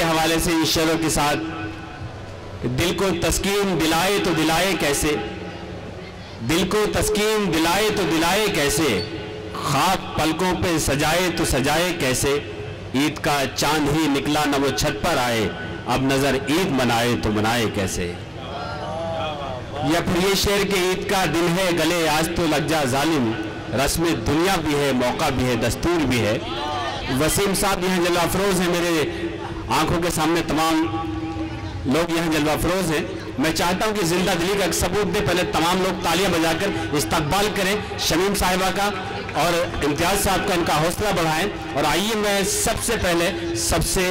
के हवाले से इन शेरों के साथ, दिल को तस्कीन दिलाए तो दिलाए कैसे, दिल को तस्कीन दिलाए तो दिलाए कैसे, ख्वाब पलकों पे सजाए तो सजाए कैसे, ईद का चांद ही निकला न वो छत पर आए, अब नजर ईद मनाए तो मनाए कैसे। या फिर ये शेर के ईद का दिन है गले आज तो लग जा जालिम, रस्म दुनिया भी है, मौका भी है, दस्तूर भी है। वसीम साहब यहाँ जलवा अफरोज हैं, मेरे आंखों के सामने तमाम लोग यहाँ जलवा अफरोज हैं। मैं चाहता हूँ कि जिंदा दिली का एक सबूत दे, पहले तमाम लोग तालियां बजाकर इस्तकबाल करें शमीम साहिबा का और इम्तियाज साहब का, इनका हौसला बढ़ाएं। और आइए मैं सबसे पहले सबसे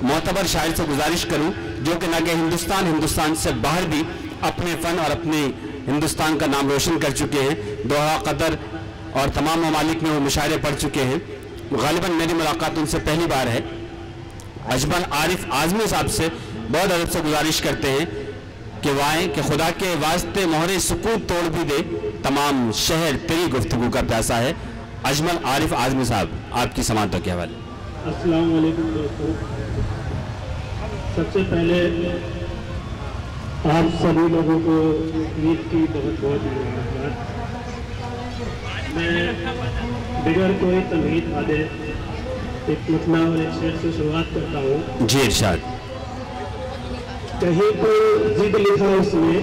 मोतबर शायर से गुजारिश करूं जो कि न कि हिंदुस्तान से बाहर भी अपने फ़न और अपने हिंदुस्तान का नाम रोशन कर चुके हैं, दोहा, कतर और तमाम ममालिक में वो मुशायरे पढ़ चुके हैं। गालिबन मेरी मुलाकात उनसे पहली बार है। अजमल आरिफ आज़मी साहब से बहुत अदब से गुजारिश करते हैं कि वो आएँ कि खुदा के वास्ते मोहरे सुकूत तोड़ भी दे, तमाम शहर तेरी गुफ्तगू का प्यासा है। अजमल आरिफ आज़मी साहब, आपकी समाअतों के हवाले। अस्सलाम वालेकुम दोस्तों, सबसे पहले आप सभी लोगों को ईद की बहुत बहुत मुबारकबाद। मैं बिगैर कोई तमहीद वादे एक मतला और एक शेर से शुरुआत करता हूँ। जी इरशाद। कहीं पर जिद लिखा उसने,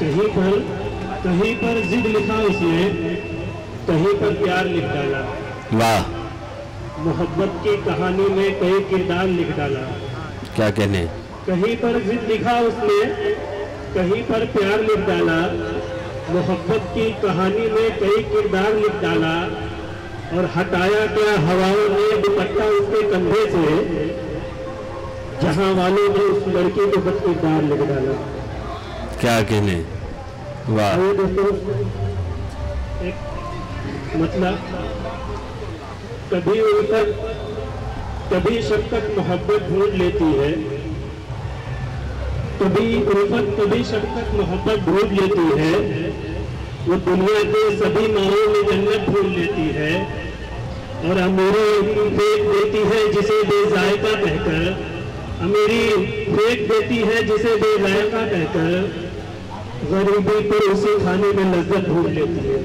कहीं पर जिद लिखा उसने, कहीं पर प्यार लिख डाला। वाह। मोहब्बत की कहानी में कई किरदार लिख डाला। क्या कहने। कहीं पर जिद लिखा उसने, कहीं पर प्यार लिख डाला, मोहब्बत की कहानी में कई किरदार लिख डाला। और हटाया क्या हवाओं ने दुपट्टा उसके कंधे से, जहां वालों ने उस लड़की को बद किरदार लिख डाला। क्या कहने। वाह। दोस्तों, एक मतलब कभी उल्फत कभी शफकत मोहब्बत ढूंढ लेती है, कभी उल्फत कभी शफकत मोहब्बत ढूंढ लेती है। वो दुनिया के सभी माहों में जन्नत ढूंढ लेती है। और अमीरी फेंक देती है जिसे बेजायका कहकर, अमीरी फेंक देती है जिसे बेजायका कहकर। गरीबी पर उसी खाने में लज्जत ढूंढ लेती है,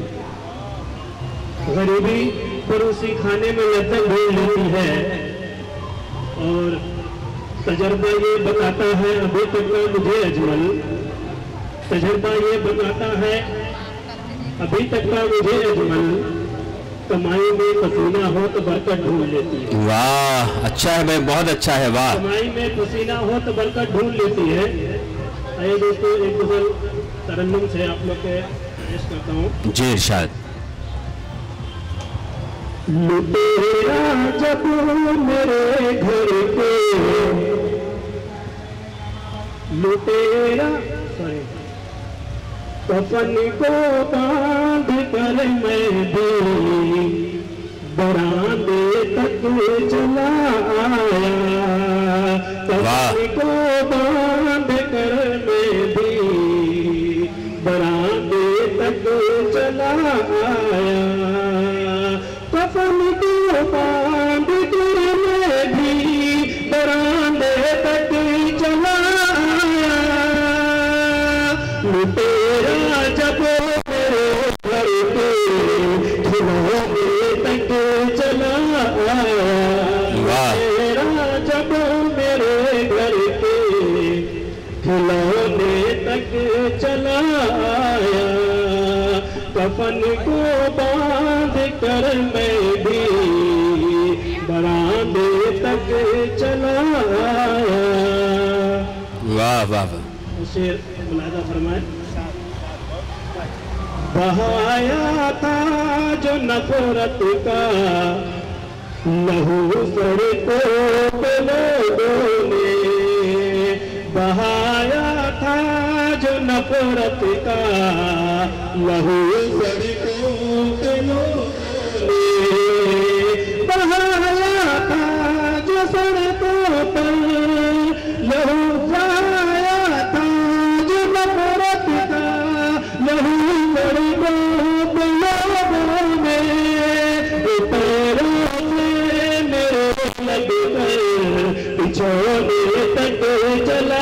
गरीबी पर उसी खाने में लज्जत ढूंढ लेती है। और तजर्बा ये बताता है अभी तक का मुझे अजमल, तजर्बा ये बताता है अभी तक का मुझे अजमल, कमाई में पसीना हो तो बरकत ढूंढ लेती है। वाह, अच्छा है भाई, बहुत अच्छा है। वाह। कमाई में पसीना हो तो बरकत ढूंढ लेती है। आइए दोस्तों, एक गजल तरन्नुम से आप लोग के पेश करता हूँ। जी इरशाद। लुटेरा जब मेरे घर पे, लुटेरा कफन को बांध कर मैं भी बरामदे तक चला आया। कफन को बांध कर मैं भी बरामदे तक चला आया। कफन को बांध कर मैं भी बरामदे तक चला आया। लुटेरा जब मेरे घर पे खिलौने तक चला आया। लुटेरा जब मेरे घर पे खिलौने तक चला आया। कफन को बांध कर मैं भी बरामदे तक चला आया। वाह वाह वाह। शेर मुलाजा फरमाए। बहाया था जो नफरत का लहू सड़कों पे लोगों ने, बहाया था जो नफरत का लहू सड़कों पे लोगों ने, बहाया था जो सड़कों पर लहू बहाया था जो नफरत का लहू सड़कों पे लोगों ने। पैरों से मेरे लग कर पिछोने तक चला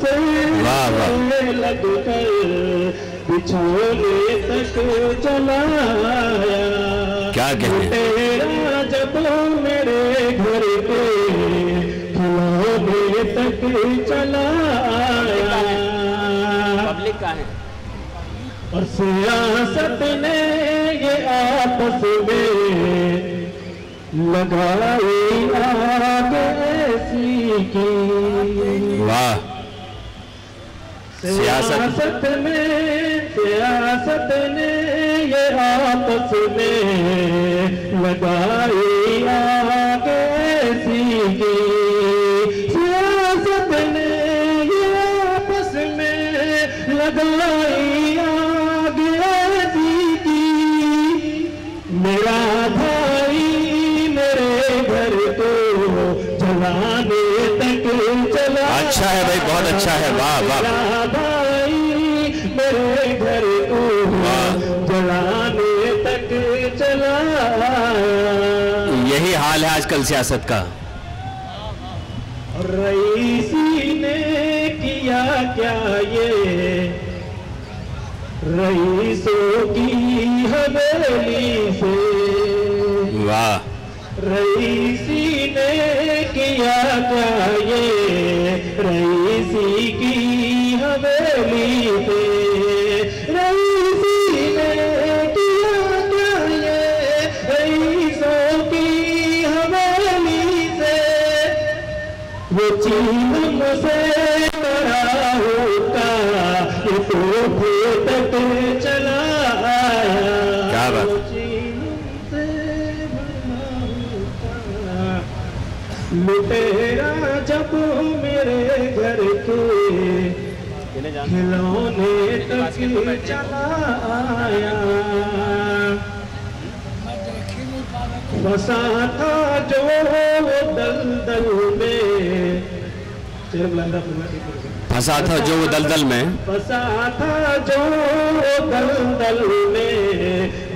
से लग कर पिछोने तक चला। क्या कहते तेरा जब मेरे घर के खिलौने तक चला। पब्लिक का है। और सियासत ने ये आपस में लगाई आग ऐसी की। वाह। सियासत ने ये आपस में लगाई आग ऐसी की। सियासत ने ये आपस में लगाई आग ऐसी की। मेरा भाई मेरे घर को जलाने तक चला। अच्छा है भाई, बहुत अच्छा है। वाह वाह। भाई मेरे घर को जलाने तक चला। यही हाल है आजकल सियासत का। रईसी ने किया क्या ये रईसों की हवेली से। वाह। रईसी ने किया क्या ये रईसी की हवेली से। रईसी ने किया क्या ये रईसों की हवेली से। वो चीन से बड़ा होता ये तोहफे तक चला आया। क्या बात। लुटेरा जब मेरे घर के खिलौने तक चला आया। फंसा था जो दलदल में। फंसा था जो वो दलदल में। फंसा था जो दलदल में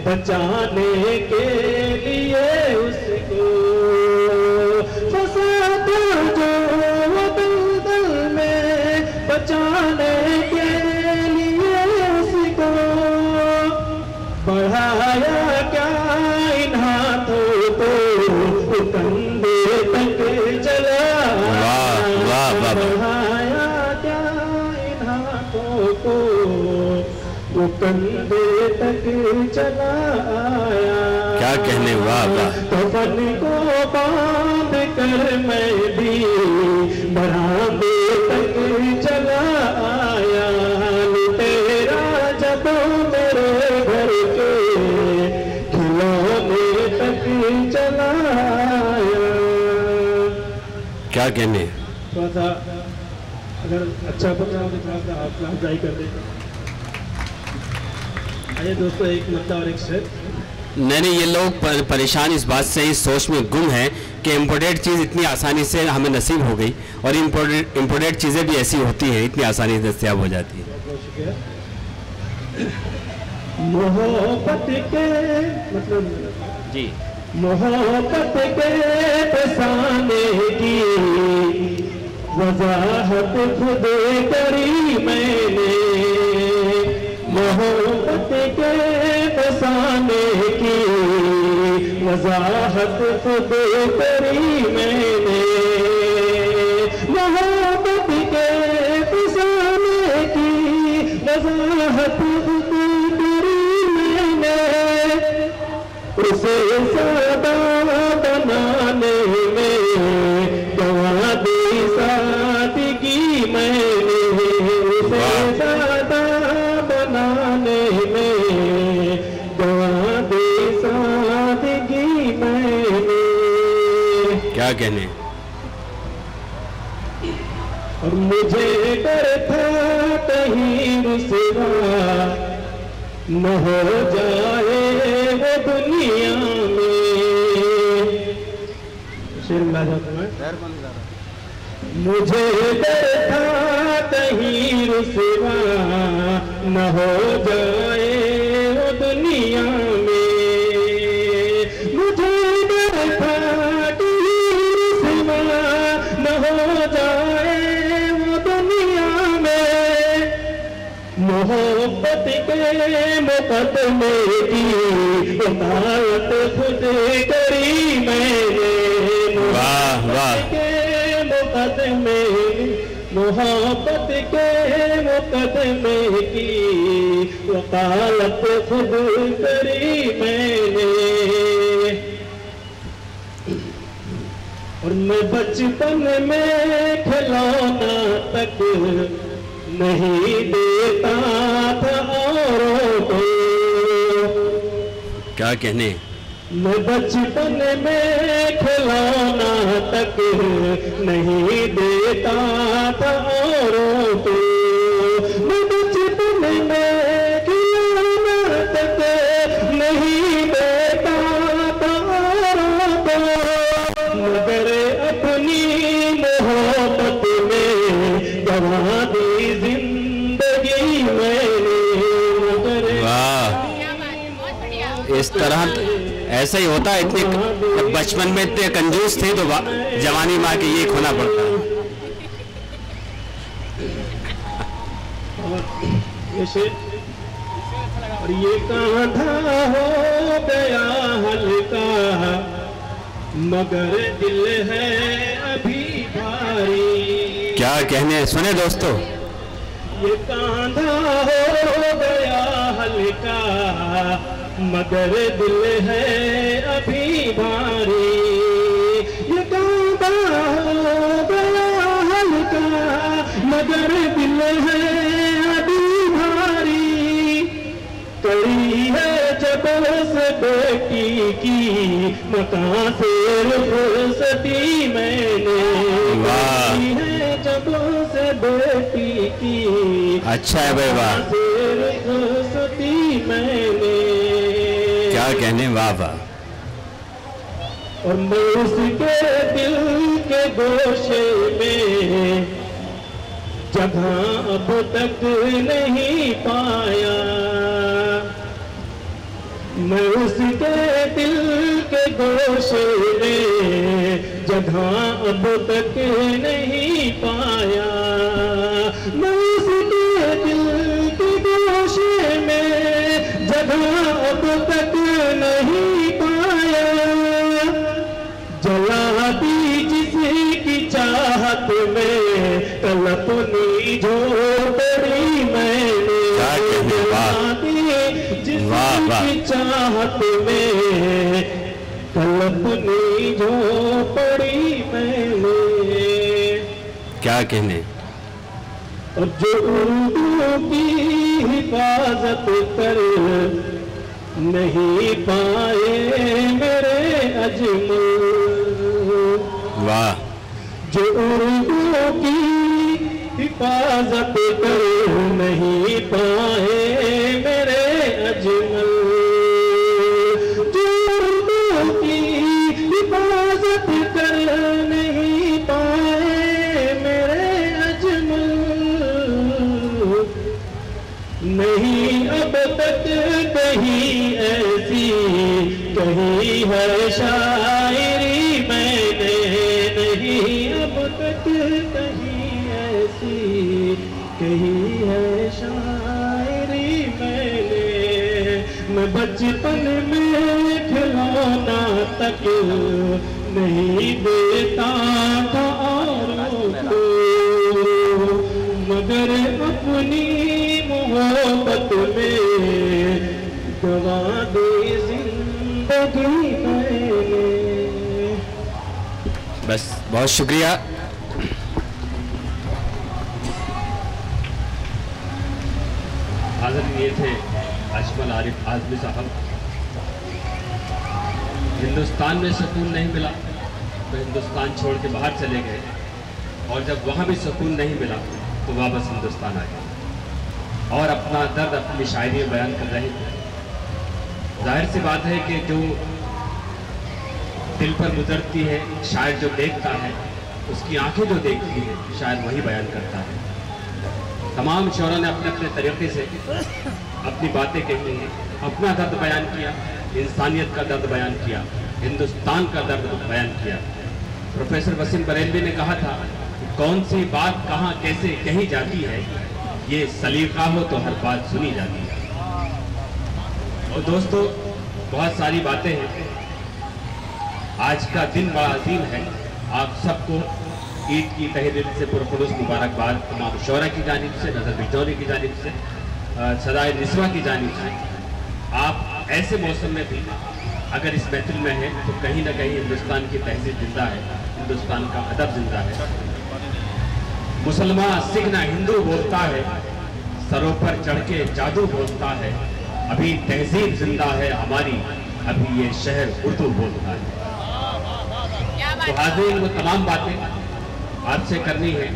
बचाने के लिए उसको। बचाने के लिए उसको बढ़ाया क्या इन हाथों को कंधे तक चला। बढ़ाया क्या इन हाथों को वो कंधे तक चला आया। क्या कहने। वाह वाह। कफन को बांध कर मैं भी बरामदे तक चला आया। लुटेरा जब मेरे घर के खिलौने तक चला आया। क्या कहने। थोड़ा सा अगर अच्छा बन रहा हो तो थोड़ा सा हौसला अफजाई कर दें। आइए दोस्तों, एक मुद्दा और एक शेर। नहीं, ये लोग परेशान इस बात से, इस सोच में गुम है कि इम्पोर्टेड चीज़ इतनी आसानी से हमें नसीब हो गई और इम्पोर्टेड चीज़ें भी ऐसी होती हैं, इतनी आसानी से दस्तयाब हो जाती है। मोहब्बत के मतलब जी। मोहब्बत के फसाने की वजाहत खुद करी मैंने। मोहब्बत के फसाने की वजाहत खुद करी मैंने। मोहब्बत के फसाने की वजाहत खुद करी मैंने। उसे सादा बनाने में गवा दी सादगी मैंने। उसे सादा बनाने में गवा दी सादगी मैंने। क्या कहने। और मुझे डर था कहीं रुसवा न हो जाए वो दुनिया में। शेर मिला जाता है। मुझे डर था कहीं रुसवा न हो जाए वो दुनिया में। मुझे मोहब्बत के मुकदमे की वकालत खुद करी मैंने। मोहब्बत के मुकदमे, मोहब्बत के मुकदमे की वकालत खुद करी मैंने। और मैं बचपन में खिलौना तक नहीं देता था औरों को। क्या कहने? मैं बचपन में खिलौना तक नहीं देता था औरों को। मैं बचपन में खिलौना तक नहीं देता था औरों को। मगर अपनी मोहब्बत में गवा दी जिंदगी मैंने। वाह, इस तरह ऐसा ही होता है। इतने बचपन में इतने कंजूस थे तो जवानी माँ के ये खोना पड़ता है। और ये कांधा हो गया हल्का मगर दिल है अभी भारी। क्या कहने? सुने दोस्तों, ये कांधा हो गया हल्का मगर दिल है अभी भारी। ये कांधा हो गया हल्का मगर दिल है अभी भारी। कड़ी है जब से बेटी की मकान से फुर्सती मैंने। कड़ी है जब से बेटी की अच्छा है भाई, वाह, फुर्सती मैंने। क्या कहने? वाह वाह। और मैं उसके दिल के गोशे में जगह अब तक नहीं पाया। मैं उसके दिल के गोशे में जगह अब तक नहीं पाया। मैं उसके दिल के गोशे में जगह अब तक नहीं पाया। जला दी जिसकी चाहत में तलपनी झोपड़ी मैंने। जला दी जिसकी चाहत में तलपनी झोपड़ी मैंने। क्या कहने? और जो उर्दू की हिफाजत कर नहीं पाए मेरे अजमल। वाह। जो उर्दू की हिफाजत कर नहीं पाए मेरे अजमल। जो उर्दू की हिफाजत कर नहीं पाए मेरे अजमल। नहीं अब तक कहीं ऐसी कहीं है शायरी मैंने। नहीं अब तक कहीं ऐसी कहीं है शायरी मैंने। मैं बचपन में खिलौना तक नहीं देता था औरों को। मगर अपनी मोहब्बत में गवा दी जिंदगी मैंने। बस, बहुत शुक्रिया। हाजिर ये थे अजमल आरिफ आजमी साहब। हिंदुस्तान में सुकून नहीं मिला तो हिंदुस्तान छोड़ के बाहर चले गए, और जब वहाँ भी सुकून नहीं मिला तो वापस हिंदुस्तान आ गए और अपना दर्द अपनी शायरी में बयान कर रहे थे। जाहिर सी बात है कि जो दिल पर गुजरती है, शायर जो देखता है उसकी आंखें जो देखती है शायद वही बयान करता है। तमाम शोरों ने अपने अपने तरीके से अपनी बातें कही हैं, अपना दर्द बयान किया, इंसानियत का दर्द बयान किया, हिंदुस्तान का दर्द बयान किया। प्रोफेसर वसीम बरेलवी ने कहा था कि कौन सी बात कहाँ कैसे कही जाती है, ये सलीका हो तो हर बात सुनी जाती है। और दोस्तों, बहुत सारी बातें हैं। आज का दिन बड़ा अजीम है। आप सबको ईद की तहे दिल से पुरखुलूस मुबारकबाद तमाम शौरा की जानिब से, नज़र बिजौरी की जानिब से, सदाए निस्वा की जानिब से। आप ऐसे मौसम में भी अगर इस महफिल में हैं तो कहीं ना कहीं हिंदुस्तान की तहजीब जिंदा है, हिंदुस्तान का अदब जिंदा है। मुसलमान सिख ना हिंदू बोलता है, सरों पर चढ़ के जादू बोलता है। अभी तहजीब जिंदा है हमारी, अभी ये शहर उर्दू बोलता है। तो हाज़रीन, वो तमाम बातें आपसे करनी है